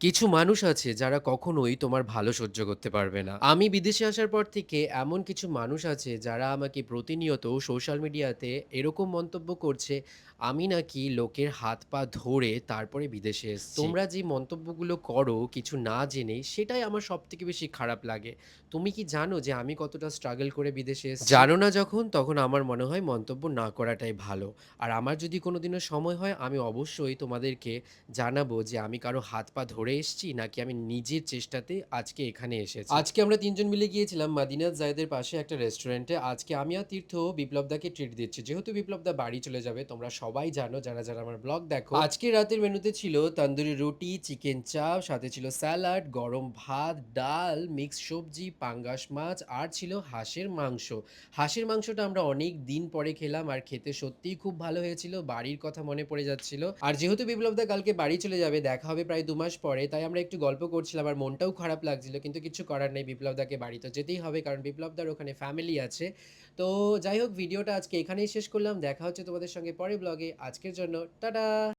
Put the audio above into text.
কিছু মানুষ আছে যারা কখনোই তোমার ভালো সহ্য করতে পারবে না। আমি বিদেশে আসার পর থেকে এমন কিছু মানুষ আছে যারা আমাকে প্রতিনিয়ত সোশ্যাল মিডিয়াতে এরকম মন্তব্য করছে, আমি নাকি লোকের হাত পা ধরে তারপরে বিদেশে এসছি। তোমরা যে মন্তব্যগুলো করো কিছু না জেনে, সেটাই আমার সবথেকে বেশি খারাপ লাগে। তুমি কি জানো যে আমি কতটা স্ট্রাগল করে বিদেশে এসছি? জানো না যখন, তখন আমার মনে হয় মন্তব্য না করাটাই ভালো। আর আমার যদি কোনোদিনও সময় হয়, আমি অবশ্যই তোমাদেরকে জানাবো যে আমি কারো হাত পা ধরে এসেছি নাকি আমি নিজের চেষ্টাতে আজকে এখানে এসেছি। আজকে আমরা ৩ জন মিলে গিয়েছিলাম মাদিনাত জায়েদের পাশে একটা রেস্টুরেন্টে। আজকে আমি আর তীর্থ বিপ্লবদাকে ট্রিট দিচ্ছি। যেহেতু বিপ্লবদা বাড়ি চলে যাবে, তোমরা সবাই জানো যারা আমার ব্লগ দেখো। আজকে রাতের মেনুতে ছিল তন্দুরি রুটি, চিকেন চাপ, সাথে ছিল স্যালাড, গরম ভাত, ডাল, মিক্স সবজি, পাঙ্গাস মাছ আর ছিল হাঁসের মাংস। হাঁসের মাংসটা আমরা অনেক দিন পরে খেলাম আর খেতে সত্যিই খুব ভালো হয়েছিল। বাড়ির কথা মনে পড়ে যাচ্ছিল। আর যেহেতু বিপ্লবদা কালকে বাড়ি চলে যাবে, দেখা হবে প্রায় ২ মাস পরে, তাই আমরা একটু গল্প করছিলাম আর মনটাও খারাপ লাগছিল। কিন্তু কিচ্ছু করার নেই, বিপ্লবদাকে বাড়ি তো যেতেই হবে কারণ বিপ্লবদার ওখানে ফ্যামিলি আছে। তো যাই হোক, ভিডিওটা আজকে এখানেই শেষ করলাম। দেখা হচ্ছে তোমাদের সঙ্গে পরের ব্লগে। আজকের জন্য টাটা।